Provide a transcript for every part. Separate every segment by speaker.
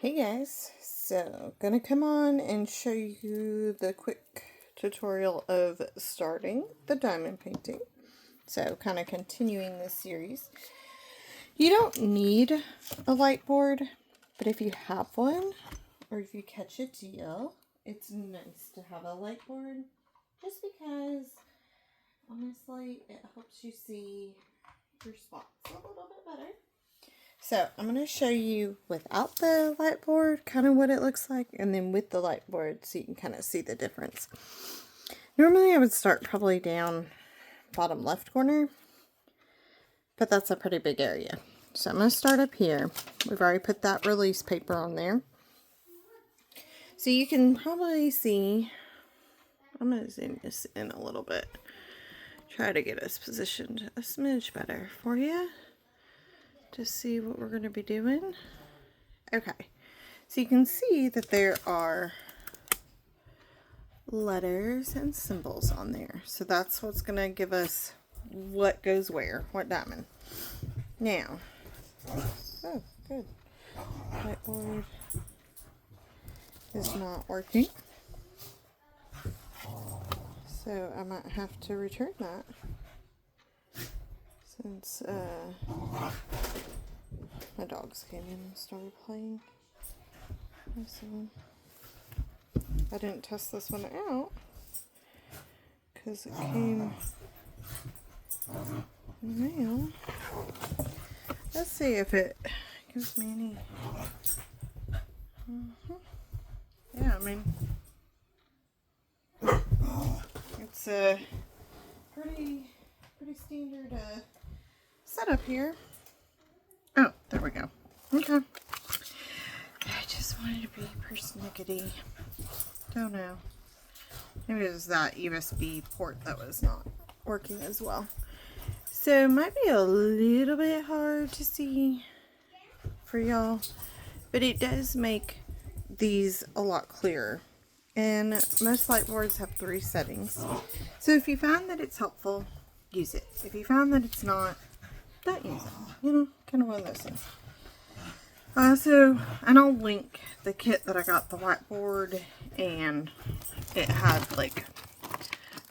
Speaker 1: Hey guys, so gonna come on and show you the quick tutorial of starting the diamond painting. So kind of continuing this series. You don't need a light board, but if you have one or if you catch a deal, it's nice to have a light board just because honestly it helps you see your spots a little bit better. So I'm going to show you without the light board kind of what it looks like, and then with the light board so you can kind of see the difference. Normally I would start probably down bottom left corner, but that's a pretty big area. So I'm going to start up here. We've already put that release paper on there. So you can probably see, I'm going to zoom this in a little bit. Try to get us positioned a smidge better for you to see what we're going to be doing. Okay, so you can see that there are letters and symbols on there. So that's what's going to give us what goes where, what diamond. Now, oh, good. Whiteboard is not working. So I might have to return that since my dogs came in and started playing. This one. I didn't test this one out because it came in the mail. Let's see if it gives me any. Yeah, I mean, it's a pretty standard setup here. Oh, there we go. Okay. I just wanted to be persnickety. Don't know. Maybe it was that USB port that was not working as well. So it might be a little bit hard to see for y'all, but it does make these a lot clearer. And most light boards have 3 settings. So if you find that it's helpful, use it. If you find that it's not, don't use it. You know, kind of one of those things. And I'll link the kit that I got, the whiteboard, and it had like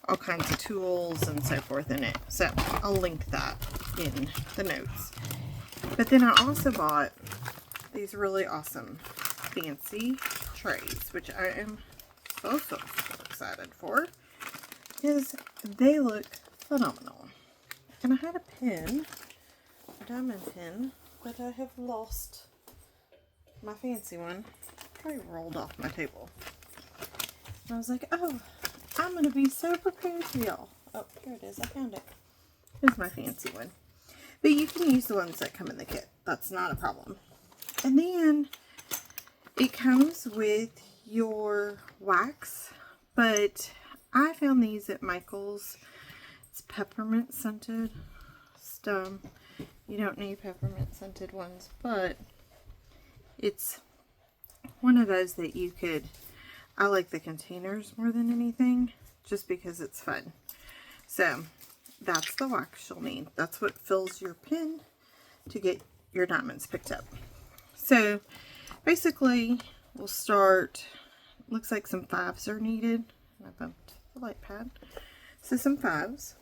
Speaker 1: all kinds of tools and so forth in it. So I'll link that in the notes. But then I also bought these really awesome fancy trays, which I am so excited for, because they look phenomenal. And I had a pin, a diamond pin, but I have lost my fancy one. Probably rolled off my table. And I was like, oh, I'm going to be so prepared for y'all. Oh, here it is. I found it. Here's my fancy one. But you can use the ones that come in the kit. That's not a problem. And then it comes with your wax. But I found these at Michael's. It's peppermint scented. You don't need peppermint scented ones, but it's one of those that you could, I like the containers more than anything, just because it's fun. So that's the wax you'll need. That's what fills your pin to get your diamonds picked up. So basically we'll start, looks like some 5s are needed. I bumped the light pad. So some 5s.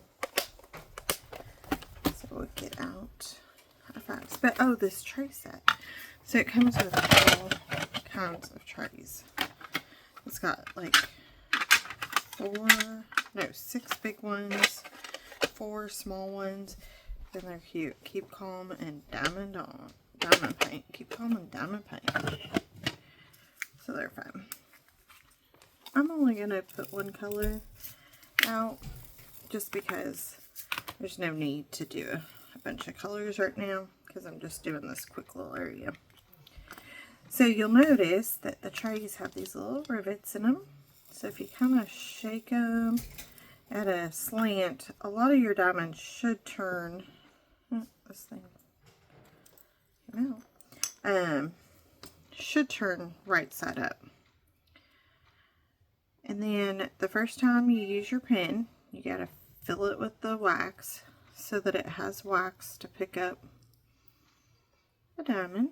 Speaker 1: So we'll get out our 5s. But oh, this tray set. So it comes with all kinds of trays. It's got like 6 big ones, 4 small ones, and they're cute. Keep Calm and Diamond Paint. Keep Calm and Diamond Paint. So they're fun. I'm only going to put one color out just because there's no need to do a bunch of colors right now, because I'm just doing this quick little area. So you'll notice that the trays have these little rivets in them. So if you kind of shake them at a slant, a lot of your diamonds should turn, this thing came out, should turn right side up. And then the first time you use your pen, you got to fill it with the wax so that it has wax to pick up the diamond.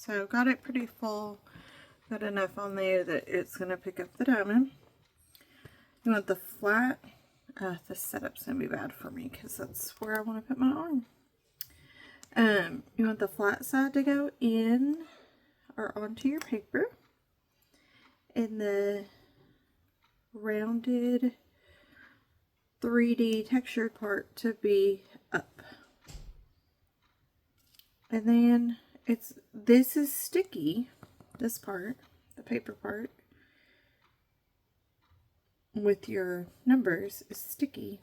Speaker 1: So got it pretty full. Got enough on there that it's going to pick up the diamond. You want the flat. This setup's going to be bad for me because that's where I want to put my arm. You want the flat side to go in or onto your paper, and the rounded 3D textured part to be up. And then this is sticky, this part, the paper part, with your numbers is sticky.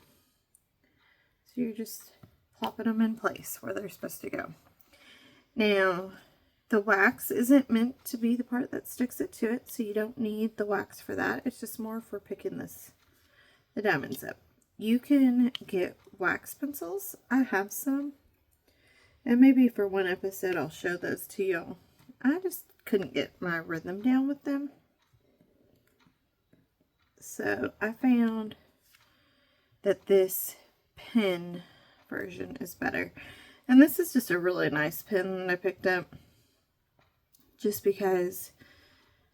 Speaker 1: So you're just plopping them in place where they're supposed to go. Now, the wax isn't meant to be the part that sticks it to it, so you don't need the wax for that. It's just more for picking the diamonds up. You can get wax pencils. I have some. And maybe for one episode I'll show those to y'all. I just couldn't get my rhythm down with them. So I found that this pen version is better. And this is just a really nice pen that I picked up. Just because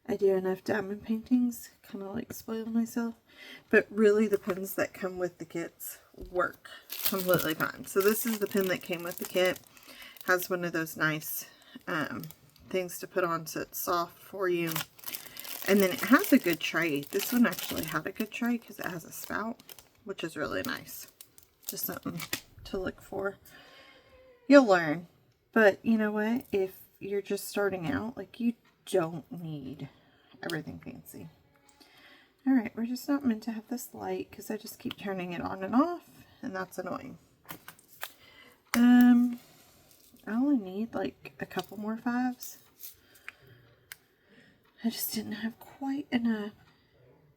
Speaker 1: I do enough diamond paintings, kind of like spoil myself. But really the pens that come with the kits work completely fine. So this is the pen that came with the kit. Has one of those nice things to put on so it's soft for you. And then it has a good tray. This one actually had a good tray because it has a spout, which is really nice. Just something to look for. You'll learn. But you know what? If you're just starting out, like, you don't need everything fancy. Alright, we're just not meant to have this light because I just keep turning it on and off, and that's annoying. I only need like a couple more 5s. I just didn't have quite enough.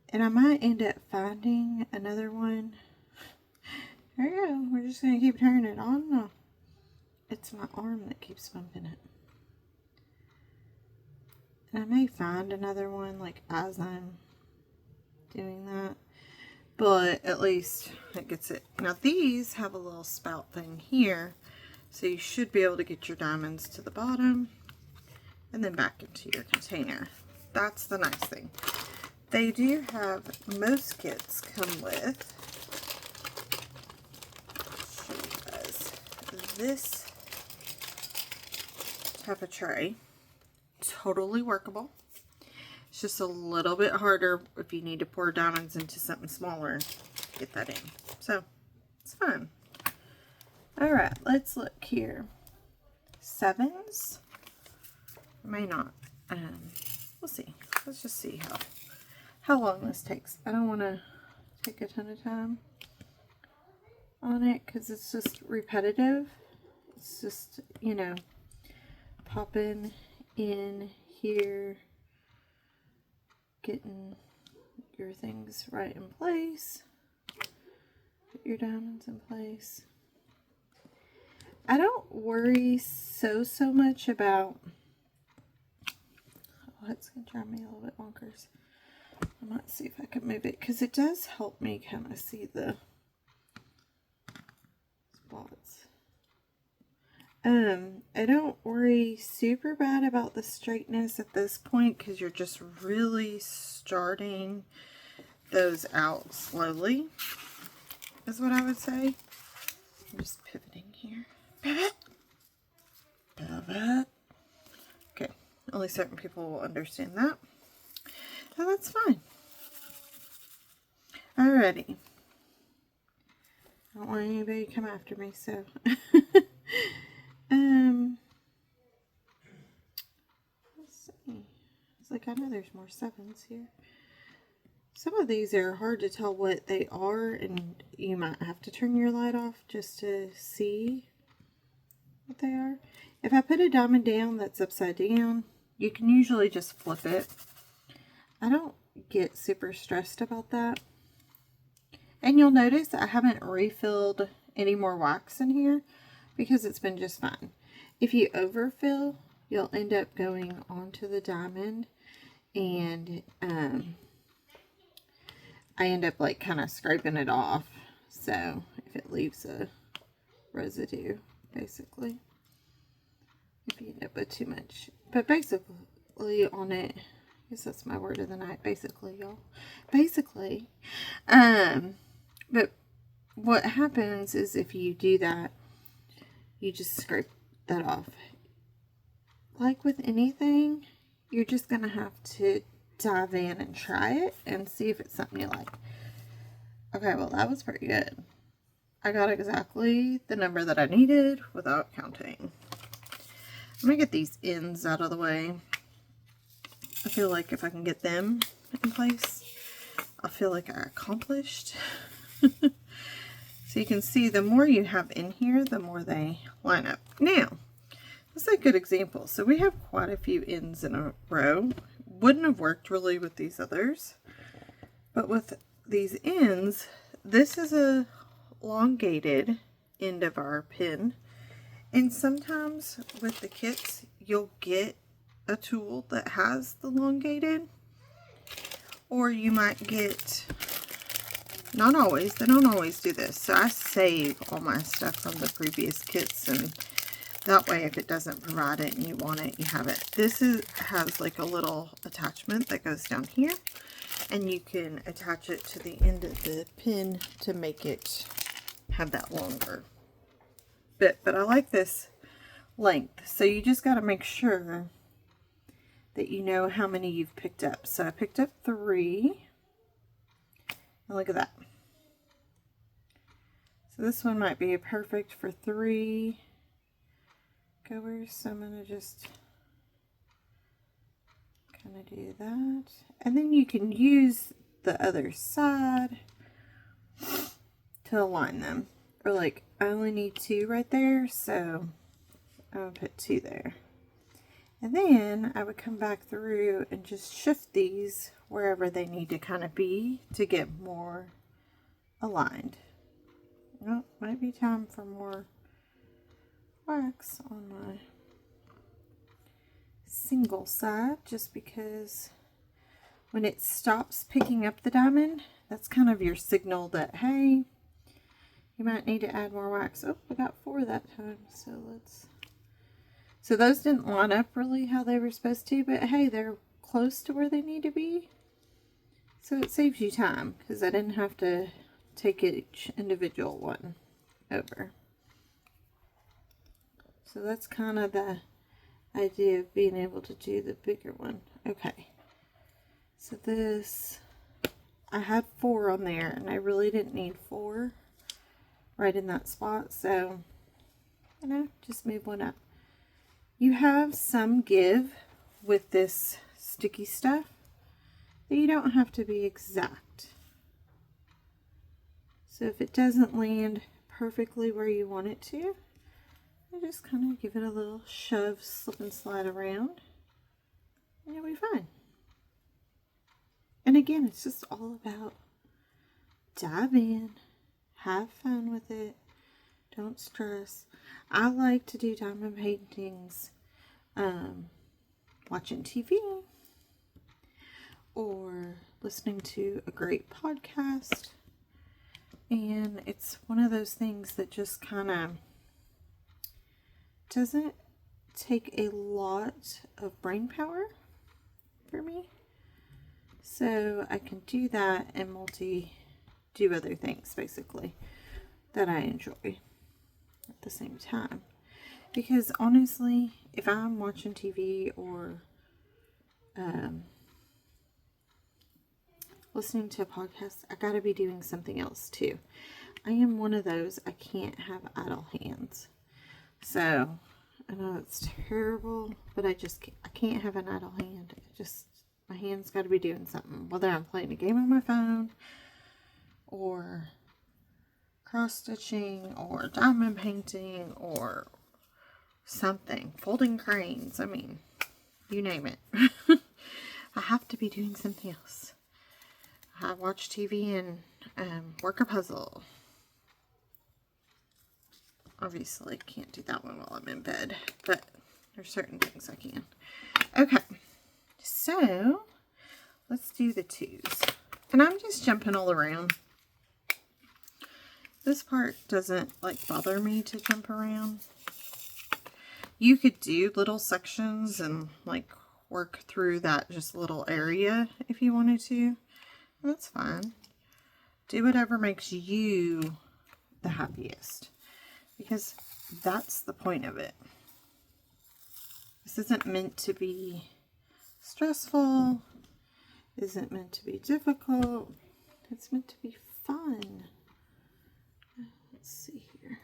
Speaker 1: And I might end up finding another one. There we go. We're just going to keep turning it on and off. It's my arm that keeps bumping it. And I may find another one like as I'm doing that. But at least it gets it. Now these have a little spout thing here. So you should be able to get your diamonds to the bottom and then back into your container. That's the nice thing. They do have, most kits come with, this type of tray. Totally workable. It's just a little bit harder if you need to pour diamonds into something smaller, get that in. So it's fun. Alright, let's look here. 7s? May not. We'll see. Let's just see how long this takes. I don't want to take a ton of time on it because it's just repetitive. It's just, you know, popping in here, getting your things right in place, put your diamonds in place. I don't worry so much about, oh, it's going to drive me a little bit bonkers. I might see if I can move it because it does help me kind of see the spots. I don't worry super bad about the straightness at this point because you're just really starting those out slowly, is what I would say. I'm just pivoting here. Pivot. Pivot. Okay, only certain people will understand that. So that's fine. Alrighty. I don't want anybody to come after me, so. Let's see. It's like, I know there's more 7s here. Some of these are hard to tell what they are, and you might have to turn your light off just to see what they are. If I put a diamond down that's upside down, you can usually just flip it. I don't get super stressed about that. And you'll notice I haven't refilled any more wax in here because it's been just fine. If you overfill, you'll end up going onto the diamond, and I end up like kind of scraping it off. So if it leaves a residue, basically, if you end up with too much But basically on it, I guess that's my word of the night, basically, y'all. Basically. But what happens is if you do that, you just scrape that off. Like with anything, you're just going to have to dive in and try it and see if it's something you like. Okay, well, that was pretty good. I got exactly the number that I needed without counting. I'm going to get these ends out of the way. I feel like if I can get them in place, I feel like I accomplished. So you can see the more you have in here, the more they line up. Now, this is a good example. So we have quite a few ends in a row. Wouldn't have worked really with these others. But with these ends, this is a elongated end of our pin. And sometimes with the kits, you'll get a tool that has the elongated. Or you might get... Not always. They don't always do this. So I save all my stuff from the previous kits, and that way if it doesn't provide it and you want it, you have it. This has like a little attachment that goes down here, and you can attach it to the end of the pin to make it have that longer bit. But I like this length. So you just got to make sure that you know how many you've picked up. So I picked up 3. And look at that. So this one might be perfect for 3 goers. So I'm going to just kind of do that. And then you can use the other side to align them. Or like, I only need 2 right there, so I'll put 2 there. And then I would come back through and just shift these wherever they need to kind of be to get more aligned. Well, might be time for more wax on my single side, just because when it stops picking up the diamond, that's kind of your signal that, hey, you might need to add more wax. Oh, I got 4 that time, so let's... So those didn't line up really how they were supposed to, but hey, they're close to where they need to be. So it saves you time, because I didn't have to take each individual one over. So that's kind of the idea of being able to do the bigger one. Okay. So this, I had 4 on there, and I really didn't need 4 right in that spot. So, you know, just move one up. You have some give with this sticky stuff, but you don't have to be exact. So if it doesn't land perfectly where you want it to, you just kind of give it a little shove, slip and slide around, and you'll be fine. And again, it's just all about dive in, have fun with it, don't stress. I like to do diamond paintings watching TV or listening to a great podcast, and it's one of those things that just kind of doesn't take a lot of brain power for me, so I can do that and do other things basically that I enjoy at the same time. Because honestly, if I'm watching TV or listening to a podcast, I gotta be doing something else too. I am one of those, I can't have idle hands. So, I know it's terrible, but I can't have an idle hand. My hand's gotta be doing something. Whether I'm playing a game on my phone, or cross-stitching, or diamond painting, or something. Folding cranes. I mean, you name it. I have to be doing something else. I watch TV and work a puzzle. Obviously, can't do that one while I'm in bed, but there's certain things I can. Okay, so let's do the 2s. And I'm just jumping all around. This part doesn't like bother me to jump around. You could do little sections and like work through that just little area if you wanted to. That's fine. Do whatever makes you the happiest, because that's the point of it. This isn't meant to be stressful. Isn't meant to be difficult. It's meant to be fun. Let's see here.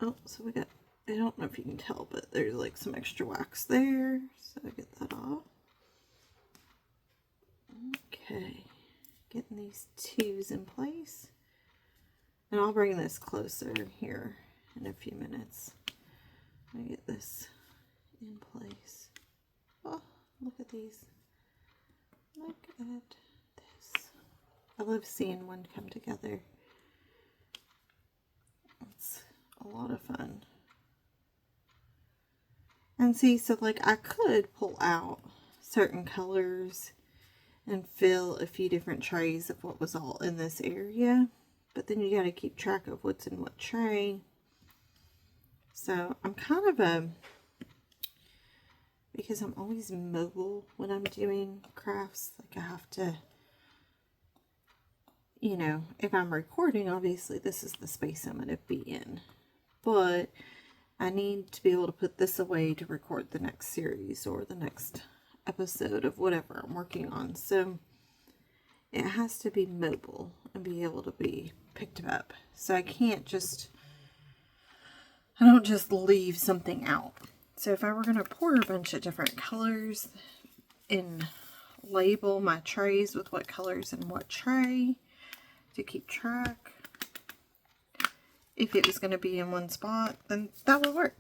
Speaker 1: Oh, so we got, I don't know if you can tell, but there's like some extra wax there. So I get that off. Okay. Getting these twos in place. And I'll bring this closer here in a few minutes. I get this in place. Oh, look at these. Look at this. I love seeing one come together. It's a lot of fun. And see, so like I could pull out certain colors and fill a few different trays of what was all in this area. But then you got to keep track of what's in what tray. So I'm kind of because I'm always mobile when I'm doing crafts. Like I have to, you know, if I'm recording, obviously this is the space I'm going to be in. But I need to be able to put this away to record the next series or the next episode of whatever I'm working on. So it has to be mobile and be able to be picked up. So I can't just, I don't just leave something out. So if I were going to pour a bunch of different colors and label my trays with what colors in what tray to keep track, if it was going to be in one spot, then that would work.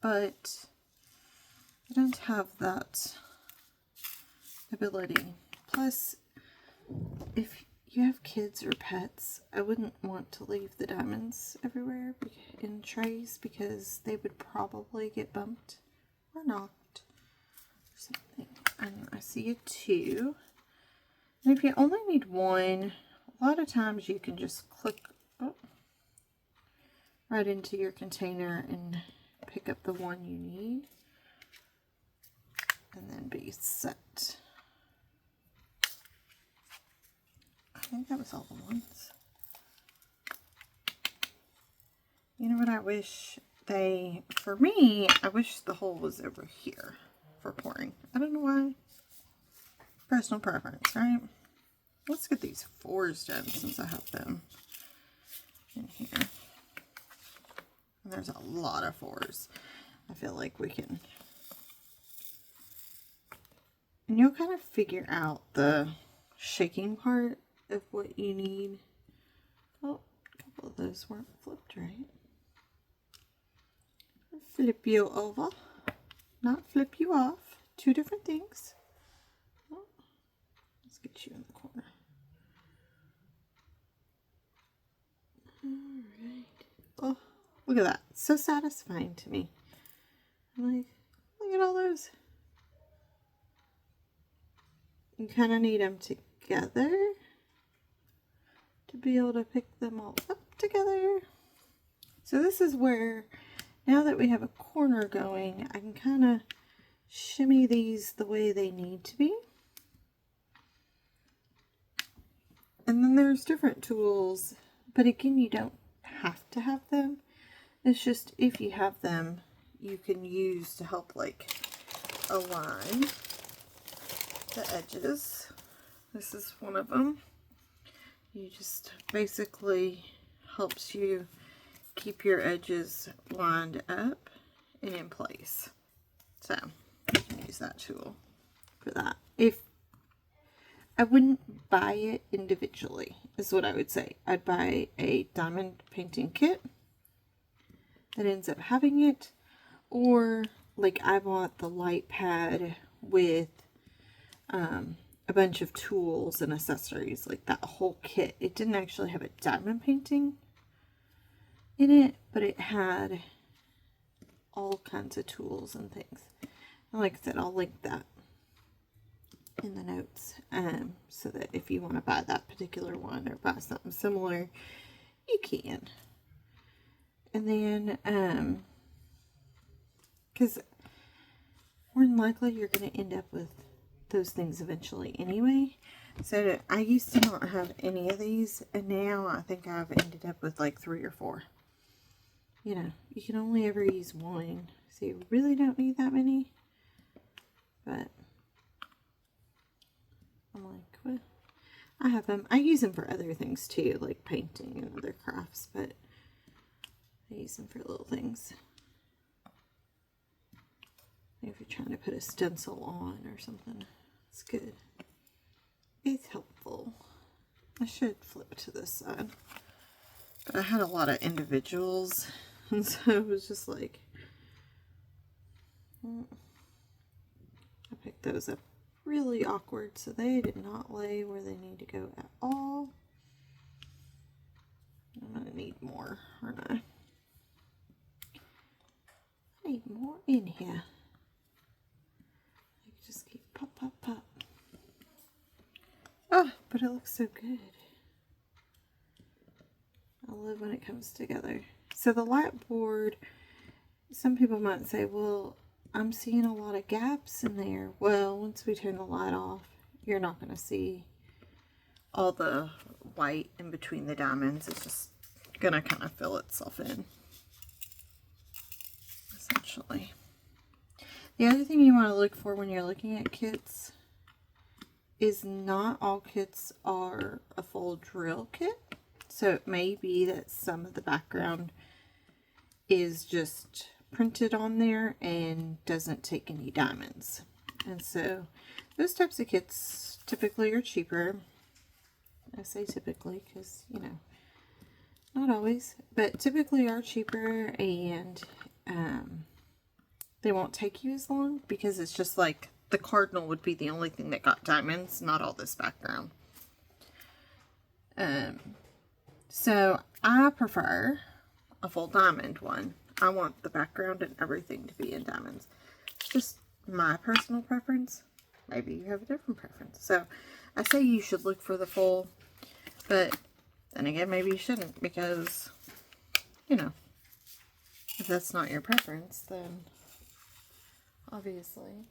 Speaker 1: But I don't have that ability. Plus, if you have kids or pets, I wouldn't want to leave the diamonds everywhere in trays because they would probably get bumped or knocked or something. And I see a 2. And if you only need 1, a lot of times you can just click right into your container and pick up the one you need and then be set. I think that was all the ones. You know what I wish for me, I wish the hole was over here for pouring. I don't know why. Personal preference, right? Let's get these 4s done since I have them in here. And there's a lot of 4s. I feel like we can. And you'll kind of figure out the shaking part of what you need. Oh, a couple of those weren't flipped right. Flip you over, not flip you off. 2 different things. Oh, let's get you in the corner. Alright. Oh, look at that. So satisfying to me. I'm like, look at all those. You kind of need them together to be able to pick them all up together. So this is where, now that we have a corner going, I can kind of shimmy these the way they need to be. And then there's different tools, but again, you don't have to have them. It's just if you have them, you can use to help like align the edges. This is one of them. You just basically helps you keep your edges lined up and in place. So you can use that tool for that. If I wouldn't buy it individually, is what I would say. I'd buy a diamond painting kit that ends up having it, or like I bought the light pad with a bunch of tools and accessories, like that whole kit. It didn't actually have a diamond painting in it, but it had all kinds of tools and things. And like I said, I'll link that in the notes, so that if you want to buy that particular one or buy something similar, you can. And then, because more than likely you're going to end up with those things eventually anyway. So I used to not have any of these, and now I think I've ended up with like 3 or 4. You know, you can only ever use one, so you really don't need that many. But I'm like, well, I have them. I use them for other things too, like painting and other crafts, but I use them for little things. If you're trying to put a stencil on or something, it's good. It's helpful. I should flip to this side. But I had a lot of individuals, and so it was just like, I picked those up really awkward, so they did not lay where they need to go at all. I'm going to need more, aren't I? I need more in here. I just keep pop, pop, pop. Oh, but it looks so good. I love when it comes together. So the light board, some people might say, well, I'm seeing a lot of gaps in there. Well, once we turn the light off, you're not going to see all the white in between the diamonds. It's just going to kind of fill itself in, essentially. The other thing you want to look for when you're looking at kits is not all kits are a full drill kit. So it may be that some of the background is just printed on there and doesn't take any diamonds. And so those types of kits typically are cheaper. I say typically because, you know, not always, but typically are cheaper, and they won't take you as long because it's just like the cardinal would be the only thing that got diamonds, not all this background. So I prefer a full diamond one. I want the background and everything to be in diamonds. It's just my personal preference. Maybe you have a different preference. So I say you should look for the full, but then again, maybe you shouldn't, because, you know, if that's not your preference, then obviously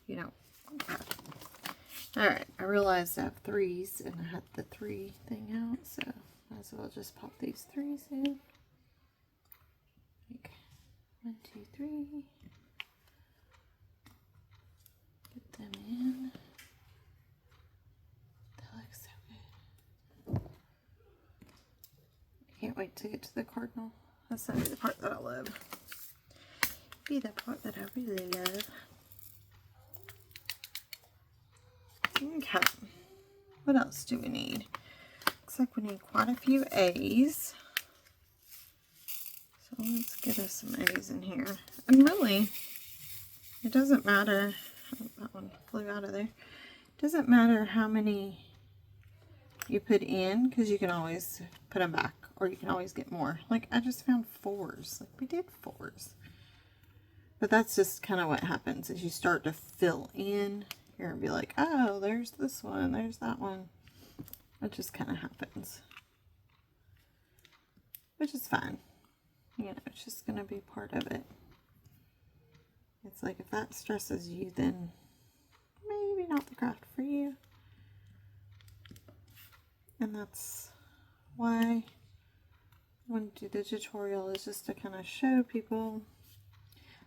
Speaker 1: you don't want that. Alright, I realized I have 3s and I had the 3 thing out, so might as well just pop these 3s in. Like 1, 2, 3. Get them in. That looks so good. I can't wait to get to the cardinal. That's not the part that I love. Be the part that I really love. Okay. What else do we need? Looks like we need quite a few A's. So let's get us some A's in here. And really, it doesn't matter. Oh, that one flew out of there. It doesn't matter how many you put in, because you can always put them back, or you can always get more. Like, I just found 4s. Like, we did 4s. But that's just kind of what happens as you start to fill in. You're going to be like, oh, there's this one, there's that one. It just kind of happens. Which is fine. You know, it's just going to be part of it. It's like, if that stresses you, then maybe not the craft for you. And that's why I want to do the tutorial, is just to kind of show people.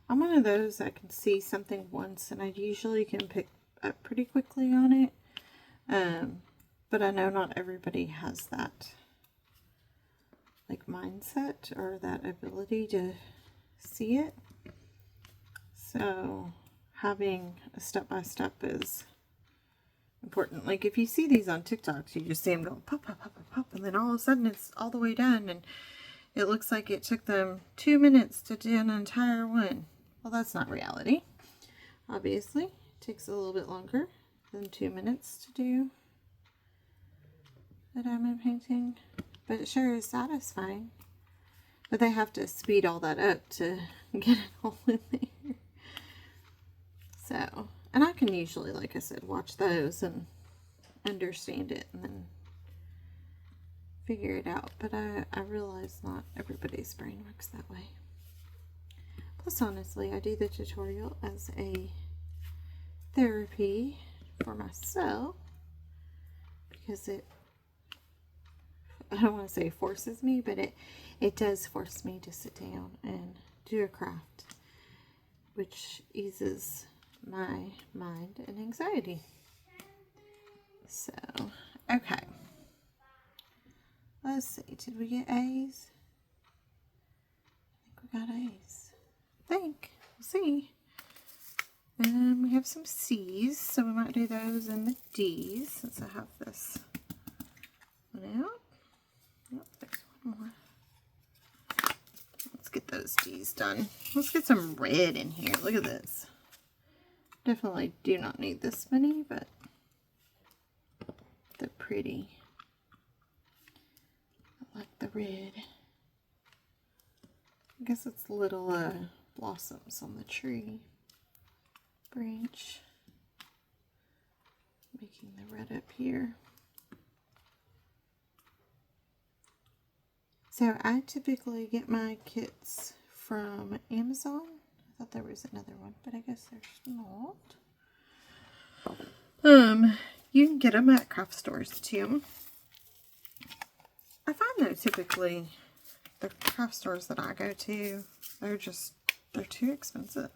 Speaker 1: I'm one of those that can see something once, and I usually can pick up pretty quickly on it. But I know not everybody has that like mindset or that ability to see it. So having a step-by-step is important. Like, if you see these on TikToks, you just see them go pop, pop, pop, pop, pop, and then all of a sudden it's all the way done, and it looks like it took them 2 minutes to do an entire one. Well, that's not reality. Obviously, it takes a little bit longer than 2 minutes to do a diamond painting, but it sure is satisfying. But they have to speed all that up to get it all in there. So, and I can usually, like I said, watch those and understand it and then figure it out, but I realize not everybody's brain works that way. Plus, honestly, I do the tutorial as a therapy for myself because I don't want to say forces me, but it does force me to sit down and do a craft, which eases my mind and anxiety. So, okay. Let's see. Did we get A's? I think we got A's. I think. We'll see. We have some C's, so we might do those in the D's since I have this one out. Oh, there's one more. Let's get those D's done. Let's get some red in here. Look at this. Definitely do not need this many, but they're pretty. I like the red. I guess it's little blossoms on the tree branch. Making the red up here. So I typically get my kits from Amazon. I thought there was another one, but I guess there's not. You can get them at craft stores too. I find though typically the craft stores that I go to, they're too expensive.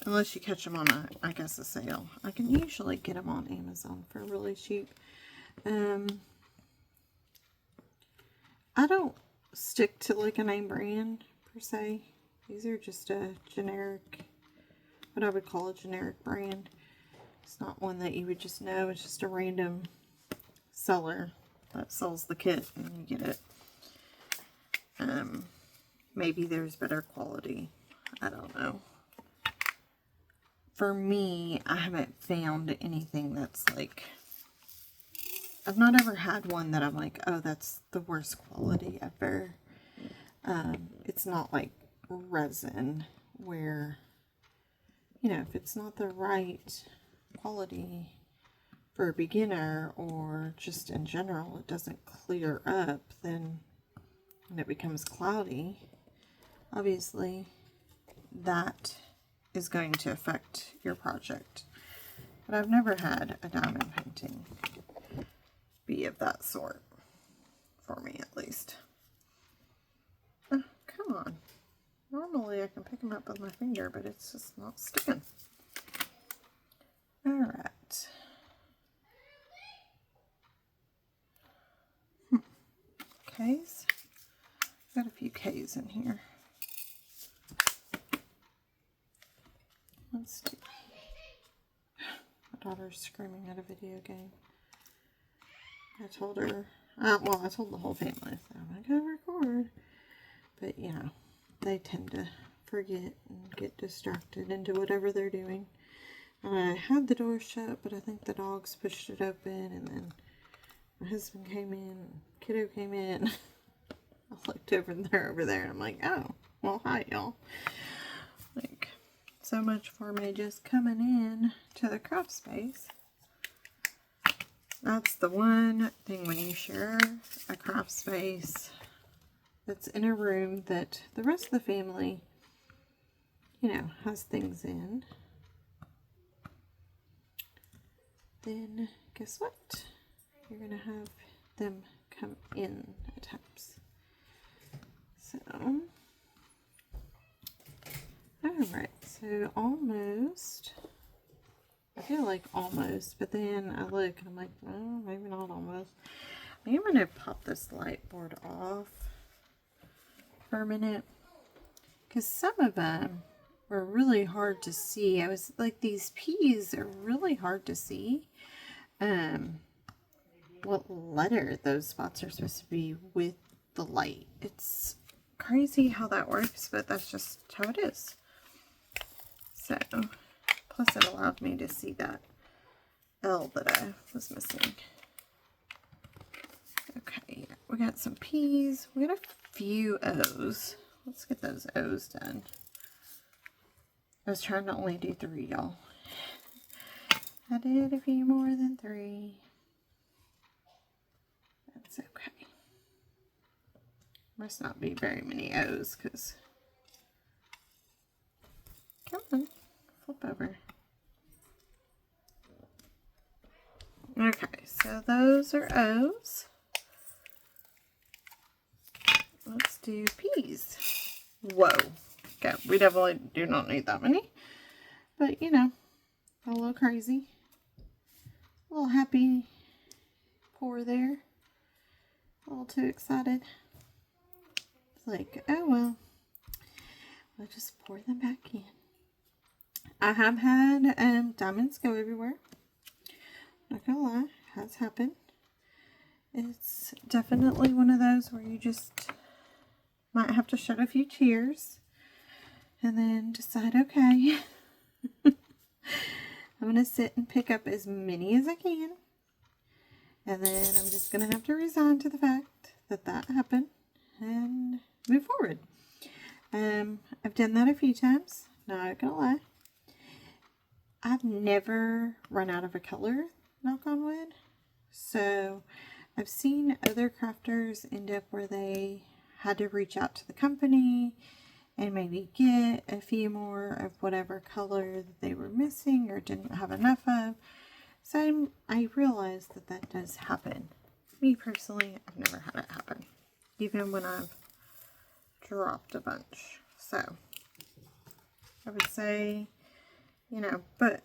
Speaker 1: Unless you catch them on a sale. I can usually get them on Amazon for really cheap. I don't stick to like a name brand per se. These are just a generic, what I would call a generic brand. It's not one that you would just know. It's just a random seller that sells the kit and you get it. Maybe there's better quality. I don't know. For me, I haven't found anything that's like, I've not ever had one that I'm like, oh, that's the worst quality ever. It's not like resin where, you know, if it's not the right quality for a beginner or just in general, it doesn't clear up, then when it becomes cloudy, obviously that is going to affect your project. But I've never had a diamond painting be of that sort, for me at least. Oh, come on. Normally I can pick them up with my finger, but it's just not sticking. Alright. K's. Got a few K's in here. Let's do. My daughter's screaming at a video game. I told her, well, I told the whole family that I'm going to go record. But, you know, they tend to forget and get distracted into whatever they're doing. And I had the door shut, but I think the dogs pushed it open, and then my husband came in, kiddo came in. I looked over there, and I'm like, oh, well, hi, y'all. Like, so much for me just coming in to the craft space. That's the one thing when you share a craft space that's in a room that the rest of the family, you know, has things in. Then guess what? You're going to have them come in at times. So, alright, so almost, I feel like almost, but then I look and I'm like, oh, maybe not almost. I'm going to pop this light board off for a minute, because some of them were really hard to see. I was like, these P's are really hard to see. What letter those spots are supposed to be with the light. It's crazy how that works, but that's just how it is. So, plus it allowed me to see that L that I was missing. Okay, we got some P's. We got a few O's. Let's get those O's done. I was trying to only do 3, y'all. I did a few more than 3. That's It's okay. Must not be very many O's because, come on, flip over. Okay, so those are O's. Let's do P's. Whoa. Okay, we definitely do not need that many. But, you know, a little crazy. A little happy pour there. A little too excited. It's like, oh well. We'll just pour them back in. I have had diamonds go everywhere. Not gonna lie, has happened. It's definitely one of those where you just might have to shed a few tears and then decide, okay, I'm gonna sit and pick up as many as I can, and then I'm just gonna have to resign to the fact that that happened and move forward. I've done that a few times, not gonna lie. I've never run out of a color, knock on wood. So I've seen other crafters end up where they had to reach out to the company and maybe get a few more of whatever color that they were missing or didn't have enough of. So I realized that that does happen. Me personally, I've never had it happen, even when I've dropped a bunch. So I would say, you know, but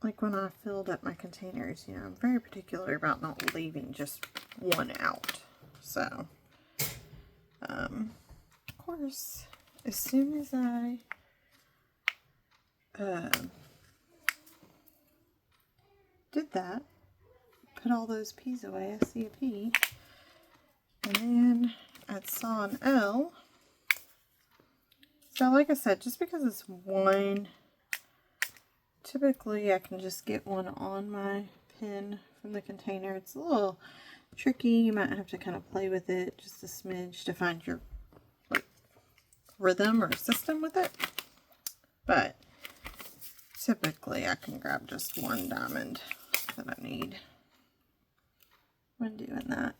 Speaker 1: like when I filled up my containers, you know, I'm very particular about not leaving just one out. So, of course, as soon as I did that, put all those P's away, I see a P, and then I saw an L. So like I said, just because it's one, typically I can just get one on my pin from the container. It's a little tricky. You might have to kind of play with it just a smidge to find your like rhythm or system with it. But typically I can grab just one diamond that I need when doing that.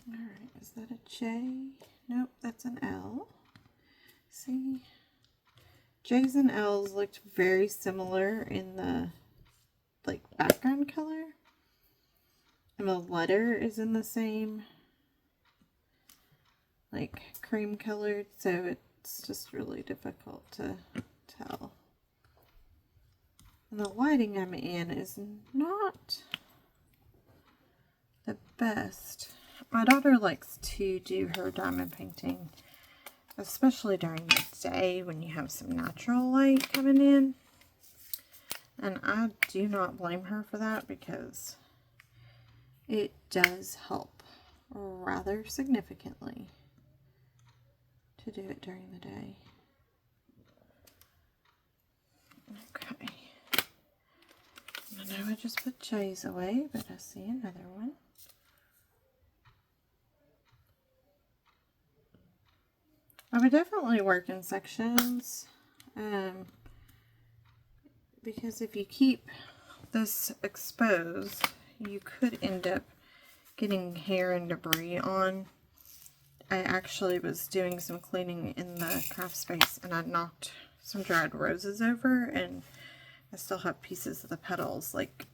Speaker 1: Alright, is that a J? Nope, that's an L. See? J's and L's looked very similar in the like background color. And the letter is in the same like cream colored, so it's just really difficult to tell. And the lighting I'm in is not the best. My daughter likes to do her diamond painting, especially during the day when you have some natural light coming in. And I do not blame her for that because it does help rather significantly to do it during the day. Okay. I know I just put J's away, but I see another one. I would definitely work in sections, because if you keep this exposed, you could end up getting hair and debris on. I actually was doing some cleaning in the craft space and I knocked some dried roses over, and I still have pieces of the petals like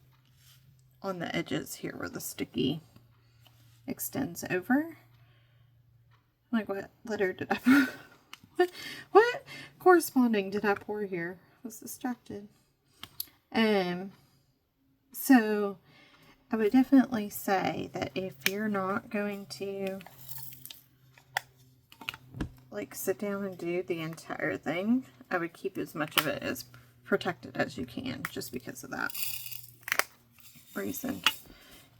Speaker 1: on the edges here where the sticky extends over. Like, what letter did I pour? What corresponding did I pour here? I was distracted. So I would definitely say that if you're not going to like sit down and do the entire thing, I would keep as much of it as protected as you can, just because of that reason.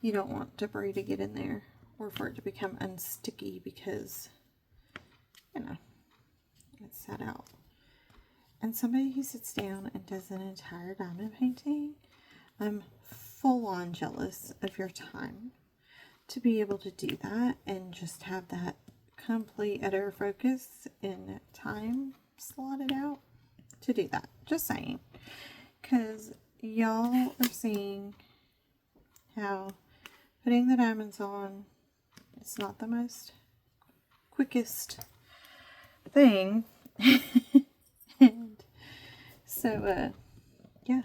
Speaker 1: You don't want debris to get in there or for it to become unsticky because, you know, it's set out. And somebody who sits down and does an entire diamond painting, I'm full on jealous of your time to be able to do that and just have that complete utter focus and time slotted out to do that. Just saying. Because y'all are seeing how putting the diamonds on, it's not the most quickest thing. And so, yeah.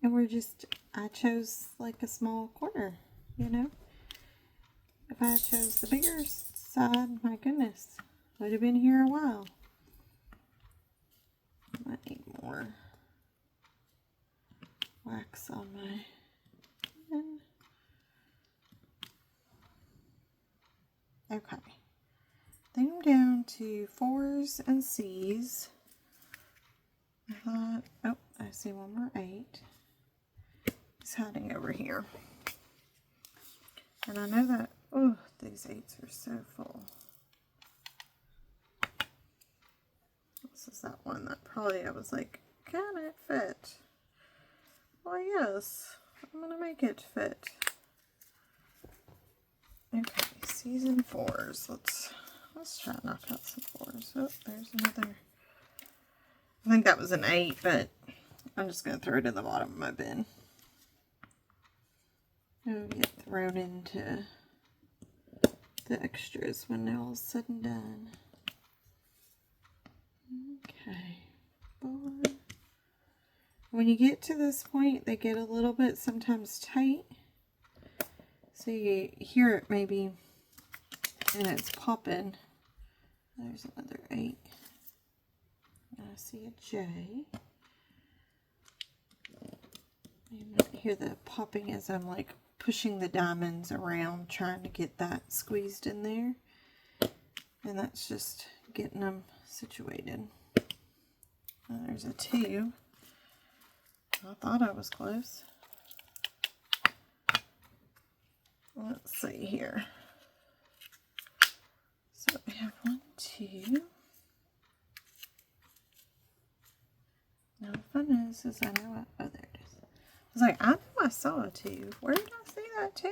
Speaker 1: And I chose like a small corner, you know. If I chose the bigger side, my goodness, I'd have been here a while. I need more wax on my pen. Okay. I think I'm down to 4s and C's. I thought, oh, I see one more 8. It's hiding over here. And I know that, oh, these 8s are so full. This is that one that probably I was like, can it fit? Well, yes, I'm going to make it fit. Okay, season 4s. Let's try to knock out some 4s. Oh, there's another. I think that was an 8, but I'm just going to throw it in the bottom of my bin. It'll get thrown into the extras when they're all said and done. Okay, 4. When you get to this point, they get a little bit sometimes tight. So you hear it maybe, and it's popping. There's another 8. I see a J. You might hear the popping as I'm like pushing the diamonds around, trying to get that squeezed in there. And that's just getting them situated. There's a 2. I thought I was close. Let's see here. So we have 1, 2. Now the fun is I know oh, there it is. I was like, I know I saw a 2. Where did I see that 2?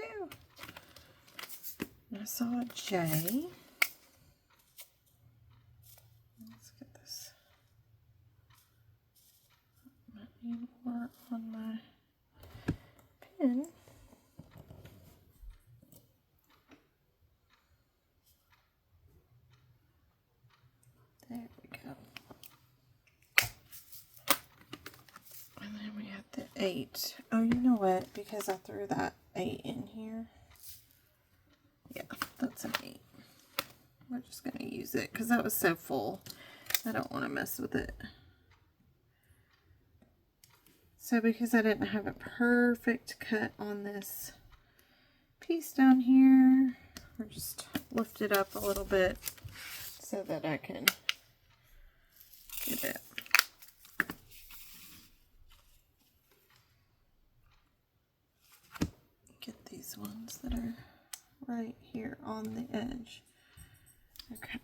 Speaker 1: And I saw a J. Let's get this. I might need more on my pen. There we go. And then we have the 8. Oh, you know what? Because I threw that 8 in here. Yeah, that's an 8. We're just going to use it because that was so full. I don't want to mess with it. So because I didn't have a perfect cut on this piece down here, I'll just lift it up a little bit so that I can get it. Get these ones that are right here on the edge. Okay.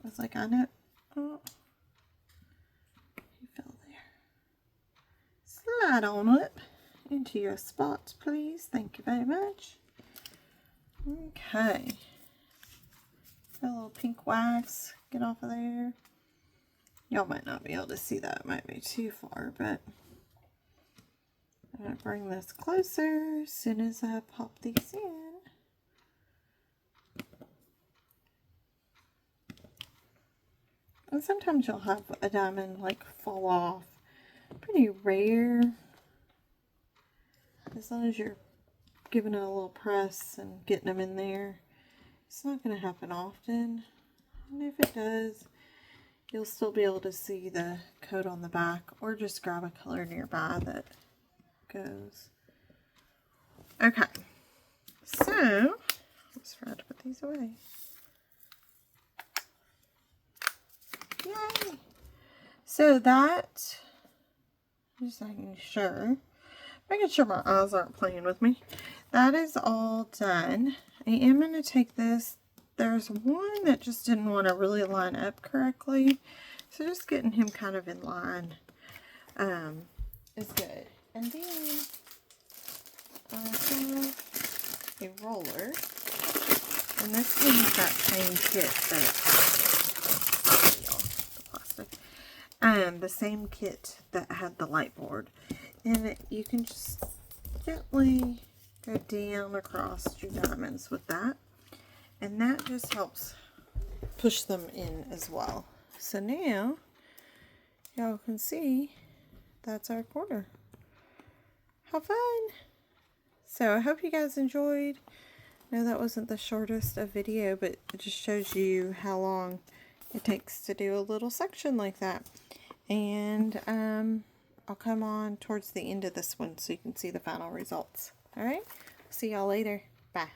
Speaker 1: I was like, I know. Oh, he fell there. Slide on up into your spots, please. Thank you very much. Okay. Got a little pink wax. Get off of there. Y'all might not be able to see that. It might be too far, but I'm going to bring this closer as soon as I pop these in. And sometimes you'll have a diamond like fall off. Pretty rare. As long as you're giving it a little press and getting them in there. It's not going to happen often. And if it does, you'll still be able to see the coat on the back, or just grab a color nearby that goes. Okay. So, let's try to put these away. Yay! So that, just making sure my eyes aren't playing with me. That is all done. I am going to take this. There's one that just didn't want to really line up correctly. So just getting him kind of in line is good. And then I have a roller. And this one is that same kit the same kit that had the light board. And you can just gently go down across your diamonds with that. And that just helps push them in as well. So now, y'all can see that's our quarter. How fun! So I hope you guys enjoyed. I know that wasn't the shortest of video, but it just shows you how long it takes to do a little section like that. And I'll come on towards the end of this one so you can see the final results. Alright, see y'all later. Bye.